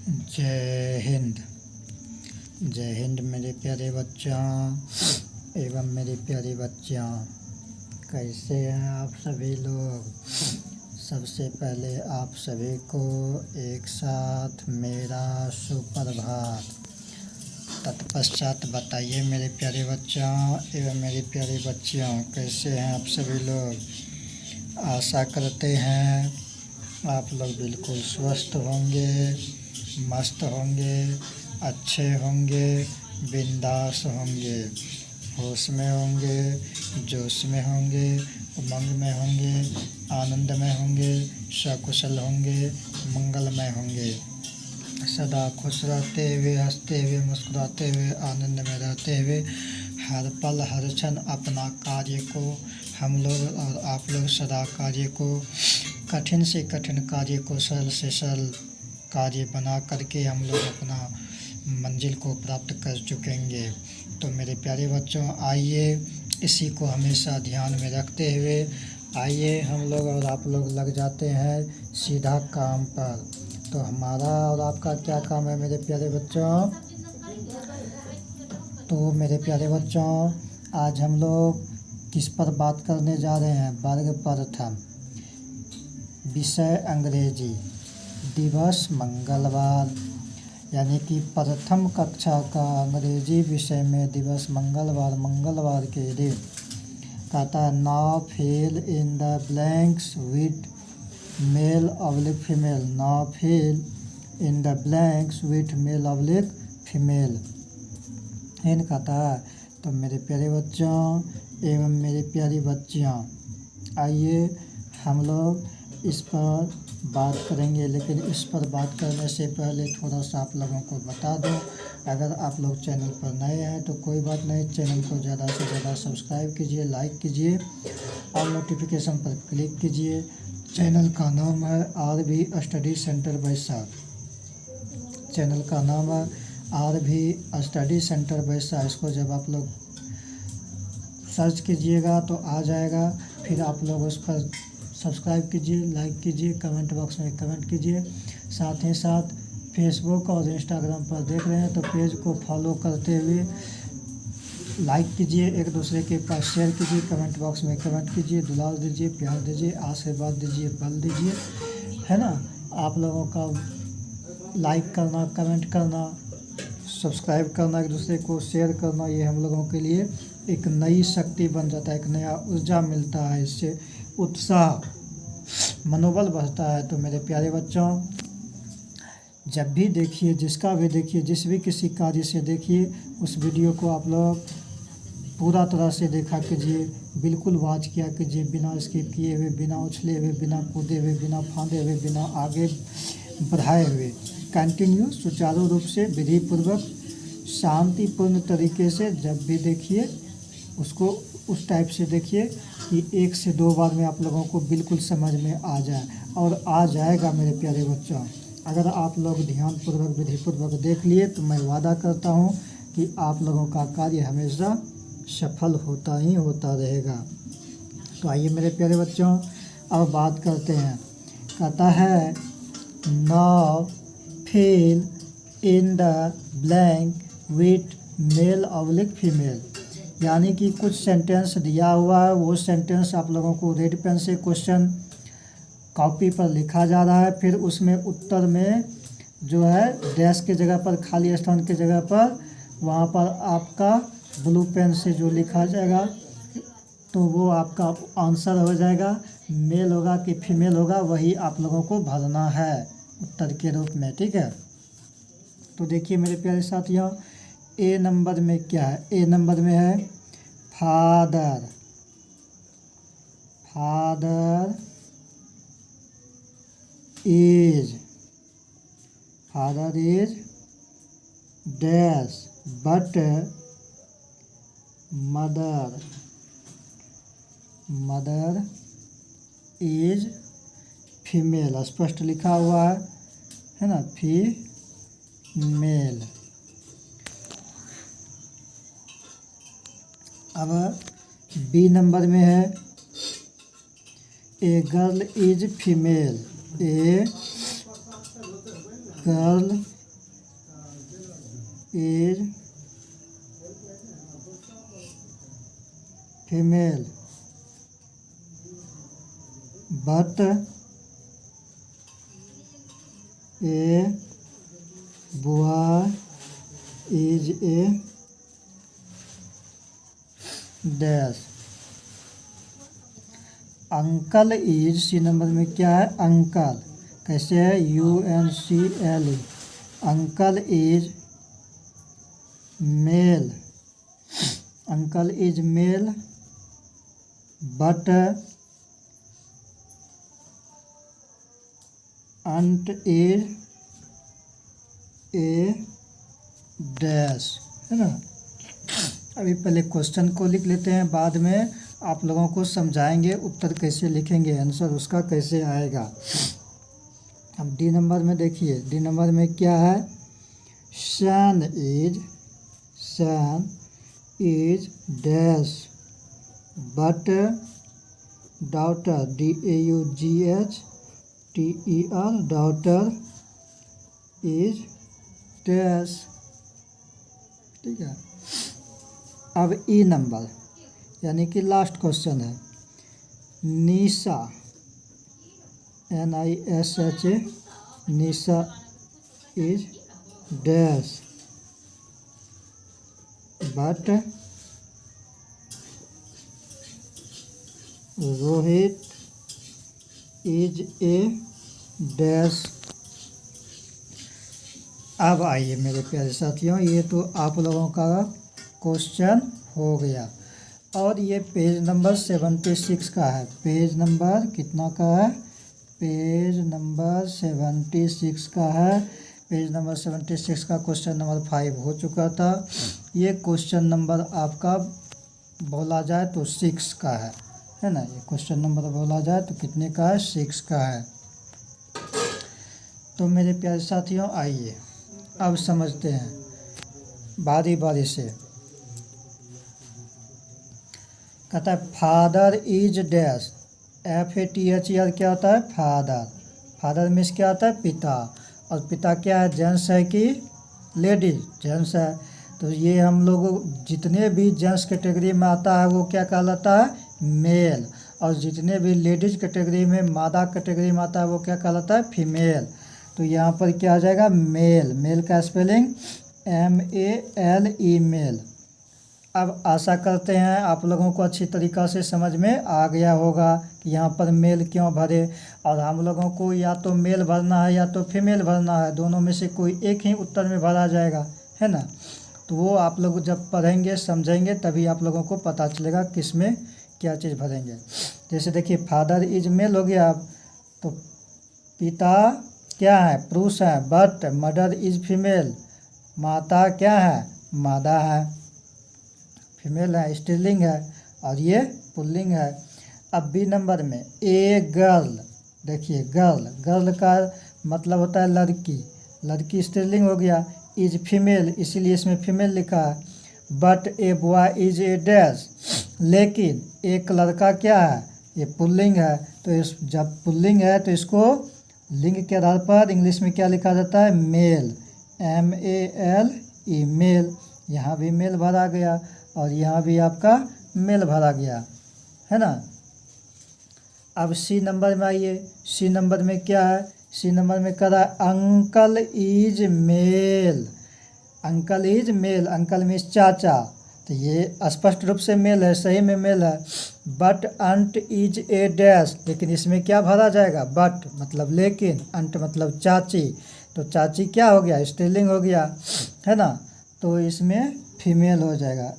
जय हिंद। जय हिंद मेरे प्यारे बच्चों एवं मेरी प्यारी बच्चियों, कैसे हैं आप सभी लोग। सबसे पहले आप सभी को एक साथ मेरा सुप्रभात। तत्पश्चात बताइए मेरे प्यारे बच्चों एवं मेरी प्यारी बच्चियों, कैसे हैं आप सभी लोग। आशा करते हैं आप लोग बिल्कुल स्वस्थ होंगे, मस्त होंगे, अच्छे होंगे, बिंदास होंगे, होश में होंगे, जोश में होंगे, उमंग में होंगे, आनंद में होंगे, सकुशल होंगे, मंगलमय होंगे, सदा खुश रहते हुए, हंसते हुए, मुस्कुराते हुए, आनंद में रहते हुए, हर पल हर क्षण अपना कार्य को हम लोग और आप लोग सदा कार्य को, कठिन से कठिन कार्य को सरल से सरल कार्य बना करके हम लोग अपना मंजिल को प्राप्त कर चुकेंगे। तो मेरे प्यारे बच्चों, आइए इसी को हमेशा ध्यान में रखते हुए आइए हम लोग और आप लोग लग जाते हैं सीधा काम पर। तो हमारा और आपका क्या काम है मेरे प्यारे बच्चों। तो मेरे प्यारे बच्चों, आज हम लोग किस पर बात करने जा रहे हैं। वर्ग प्रथम, विषय अंग्रेजी, दिवस मंगलवार, यानी कि प्रथम कक्षा का अंग्रेजी विषय में दिवस मंगलवार के दिन कहता है now fill in the blanks with male oblique female. Now fill in the blanks with male oblique female इन कहता है। तो मेरे प्यारे बच्चों एवं मेरी प्यारी बच्चियाँ, आइए हम लोग इस पर बात करेंगे। लेकिन इस पर बात करने से पहले थोड़ा सा आप लोगों को बता दूं, अगर आप लोग चैनल पर नए हैं तो कोई बात नहीं, चैनल को ज़्यादा से ज़्यादा सब्सक्राइब कीजिए, लाइक कीजिए और नोटिफिकेशन पर क्लिक कीजिए। चैनल का नाम है आर.भी. स्टडी सेंटर वैशाख। चैनल का नाम है आर.भी. स्टडी सेंटर वैशाख। इसको जब आप लोग सर्च कीजिएगा तो आ जाएगा, फिर आप लोग उस पर सब्सक्राइब कीजिए, लाइक कीजिए, कमेंट बॉक्स में कमेंट कीजिए। साथ ही साथ फेसबुक और इंस्टाग्राम पर देख रहे हैं तो पेज को फॉलो करते हुए लाइक कीजिए, एक दूसरे के पास शेयर कीजिए, कमेंट बॉक्स में कमेंट कीजिए, दुलार दीजिए, प्यार दीजिए, आशीर्वाद दीजिए, बल दीजिए, है ना। आप लोगों का लाइक करना, कमेंट करना, सब्सक्राइब करना, एक दूसरे को शेयर करना, ये हम लोगों के लिए एक नई शक्ति बन जाता है, एक नया ऊर्जा मिलता है, इससे उत्साह मनोबल बढ़ता है। तो मेरे प्यारे बच्चों, जब भी देखिए, जिसका भी देखिए, जिस भी किसी कार्य से देखिए, उस वीडियो को आप लोग पूरा तरह से देखा कीजिए, बिल्कुल वॉच किया कीजिए, बिना स्किप किए हुए, बिना उछले हुए, बिना कूदे हुए, बिना फांदे हुए, बिना आगे बढ़ाए हुए, कंटिन्यू सुचारू रूप से विधिपूर्वक शांतिपूर्ण तरीके से जब भी देखिए उसको उस टाइप से देखिए कि 1 से 2 बार में आप लोगों को बिल्कुल समझ में आ जाए, और आ जाएगा मेरे प्यारे बच्चों। अगर आप लोग ध्यानपूर्वक विधिपूर्वक देख लिए तो मैं वादा करता हूँ कि आप लोगों का कार्य हमेशा सफल होता ही होता रहेगा। तो आइए मेरे प्यारे बच्चों, अब बात करते हैं। कहता है now fill in the blank with male oblique female, यानी कि कुछ सेंटेंस दिया हुआ है, वो सेंटेंस आप लोगों को रेड पेन से क्वेश्चन कॉपी पर लिखा जा रहा है, फिर उसमें उत्तर में जो है डैश के जगह पर, खाली स्थान के जगह पर, वहाँ पर आपका ब्लू पेन से जो लिखा जाएगा तो वो आपका आंसर हो जाएगा। मेल होगा कि फीमेल होगा वही आप लोगों को भरना है उत्तर के रूप में, ठीक है। तो देखिए मेरे प्यारे साथियों, ए नंबर में क्या है। ए नंबर में है father. Father is dash but mother is female. स्पष्ट लिखा हुआ है ना, फीमेल। अब बी नंबर में है a girl is female. A girl is female but a boy is a dash. Uncle is, C number में क्या है, अंकल कैसे है, UNCLE। Uncle is male, uncle is male but aunt is a dash, है ना। अभी पहले question को लिख लेते हैं, बाद में आप लोगों को समझाएंगे उत्तर कैसे लिखेंगे, आंसर उसका कैसे आएगा। अब डी नंबर में देखिए, डी नंबर में क्या है, son is dash but daughter DAUGHTER daughter is dash, ठीक है। अब ई नंबर यानी कि लास्ट क्वेश्चन है, निशा NISHA Nisha is dash but Rohit is a dash. अब आइए मेरे प्यारे साथियों, ये तो आप लोगों का क्वेश्चन हो गया और ये पेज नंबर 76 का है। पेज नंबर कितना का है, पेज नंबर 76 का है। पेज नंबर 76 का क्वेश्चन नंबर 5 हो चुका था। ये क्वेश्चन नंबर आपका बोला जाए तो 6 का है ना। ये क्वेश्चन नंबर बोला जाए तो कितने का है, 6 का है। तो मेरे प्यारे साथियों आइए अब समझते हैं बारी बारी से। कहता है फादर इज डैश, FATHER क्या होता है, फादर। फादर मीन्स क्या होता है, पिता। और पिता क्या है, जेंट्स है कि लेडीज, जेंट्स है। तो ये हम लोग जितने भी जेंट्स कैटेगरी में आता है वो क्या कहलाता है, मेल। और जितने भी लेडीज कैटेगरी में, मादा कैटेगरी में आता है वो क्या कहलाता है, फीमेल। तो यहाँ पर क्या आ जाएगा, मेल। मेल का स्पेलिंग MALE मेल। अब आशा करते हैं आप लोगों को अच्छी तरीक़ा से समझ में आ गया होगा कि यहाँ पर मेल क्यों भरे। और हम लोगों को या तो मेल भरना है या तो फीमेल भरना है, दोनों में से कोई एक ही उत्तर में भरा जाएगा, है ना। तो वो आप लोग जब पढ़ेंगे समझेंगे तभी आप लोगों को पता चलेगा किस में क्या चीज़ भरेंगे। जैसे देखिए फादर इज मेल हो गया, तो पिता क्या है, पुरुष है, बट मदर इज फीमेल, माता क्या है, मादा है, फीमेल है, स्त्रीलिंग है। और ये पुल्लिंग है। अब बी नंबर में ए गर्ल, देखिए गर्ल, गर्ल का मतलब होता है लड़की, लड़की स्त्रीलिंग हो गया। इज फीमेल इसीलिए इसमें फीमेल लिखा है। But a boy is a dash, लेकिन एक लड़का क्या है, ये पुल्लिंग है। तो इस जब पुल्लिंग है तो इसको लिंग के आधार पर इंग्लिश में क्या लिखा जाता है, मेल, MALE मेल। यहाँ भी मेल भरा गया और यहाँ भी आपका मेल भरा गया, है ना। अब सी नंबर में आइए। सी नंबर में क्या है, सी नंबर में कह रहा है uncle is male. Uncle is male, uncle means चाचा, तो ये स्पष्ट रूप से मेल है, सही में मेल है। But aunt is a dash, लेकिन इसमें क्या भरा जाएगा, बट मतलब लेकिन, अंट मतलब चाची, तो चाची क्या हो गया, स्त्रीलिंग हो गया, है ना। तो इसमें फीमेल हो जाएगा,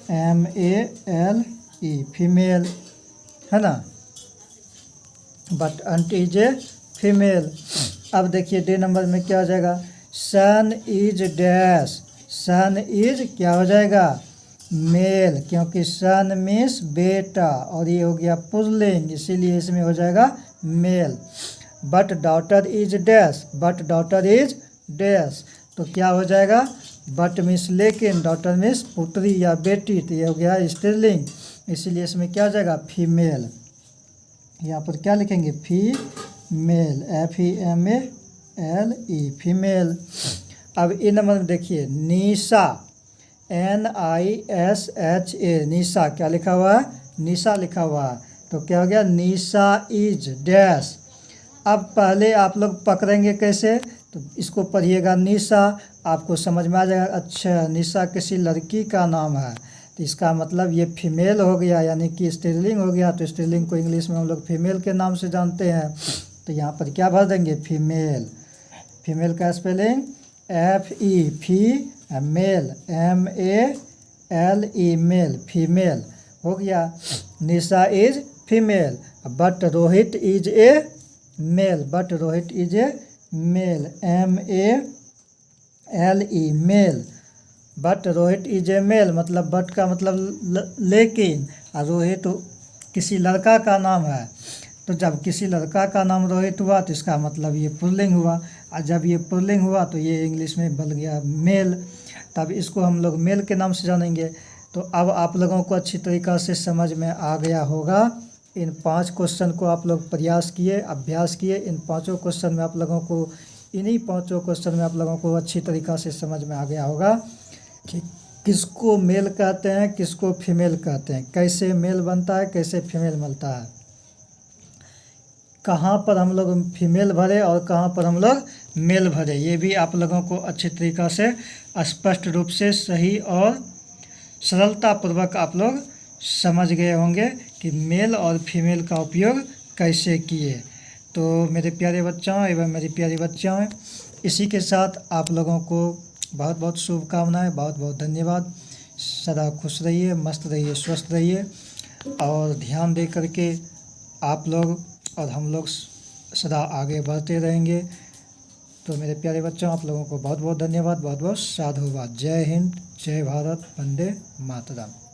FEMALE फीमेल, है ना। But aunt is a female. अब देखिए डी नंबर में क्या हो जाएगा, son is dash, son is क्या हो जाएगा, मेल, क्योंकि सन मीन्स बेटा और ये हो गया पुल्लिंग, इसीलिए इसमें हो जाएगा male. But daughter is dash, but daughter is dash, तो क्या हो जाएगा, बट मीन्स लेकिन, डॉटर मीन्स पुत्री या बेटी, तो ये हो गया स्त्रीलिंग, इसीलिए इसमें क्या हो जाएगा, फीमेल। यहाँ पर क्या लिखेंगे, फीमेल, FEMALE फीमेल। अब इन नंबर में देखिए निशा, NISHA, निशा क्या लिखा हुआ है, निशा लिखा हुआ है। तो क्या हो गया, निशा इज डैश। अब पहले आप लोग पकड़ेंगे कैसे, तो इसको पढ़िएगा निशा, आपको समझ में आ जाएगा। अच्छा निशा किसी लड़की का नाम है, तो इसका मतलब ये फीमेल हो गया, यानी कि स्त्रीलिंग हो गया। तो स्त्रीलिंग को इंग्लिश में हम लोग फीमेल के नाम से जानते हैं। तो यहाँ पर क्या भर देंगे, फीमेल। फीमेल का spelling FE female, MALE male, female हो गया। Nisha is female, but Rohit is a male, but Rohit is a male, MALE male, but Rohit is a male. मतलब बट का मतलब लेकिन, और रोहित किसी लड़का का नाम है। तो जब किसी लड़का का नाम रोहित हुआ तो इसका मतलब ये पुल्लिंग हुआ, और जब ये पुल्लिंग हुआ तो ये इंग्लिश में बन गया मेल। तब इसको हम लोग मेल के नाम से जानेंगे। तो अब आप लोगों को अच्छी तरीक़ा से समझ में आ गया होगा। इन 5 क्वेश्चन को आप लोग प्रयास किए, अभ्यास किए। इन 5 क्वेश्चन में आप लोगों को, इन्हीं 5 क्वेश्चन में आप लोगों को अच्छी तरीक़ा से समझ में आ गया होगा कि किसको मेल कहते हैं, किसको फीमेल कहते हैं, कैसे मेल बनता है, कैसे फीमेल मिलता है, कहाँ पर हम लोग फीमेल भरे और कहाँ पर हम लोग मेल भरे। ये भी आप लोगों को अच्छी तरीक़ा से स्पष्ट रूप से सही और सरलतापूर्वक आप लोग समझ गए होंगे कि मेल और फीमेल का उपयोग कैसे किए। तो मेरे प्यारे बच्चों एवं मेरी प्यारी बच्चियों, इसी के साथ आप लोगों को बहुत बहुत शुभकामनाएं, बहुत बहुत धन्यवाद। सदा खुश रहिए, मस्त रहिए, स्वस्थ रहिए, और ध्यान दे करके आप लोग और हम लोग सदा आगे बढ़ते रहेंगे। तो मेरे प्यारे बच्चों, आप लोगों को बहुत बहुत धन्यवाद, बहुत बहुत साधुवाद। जय हिंद, जय भारत, वंदे मातरम।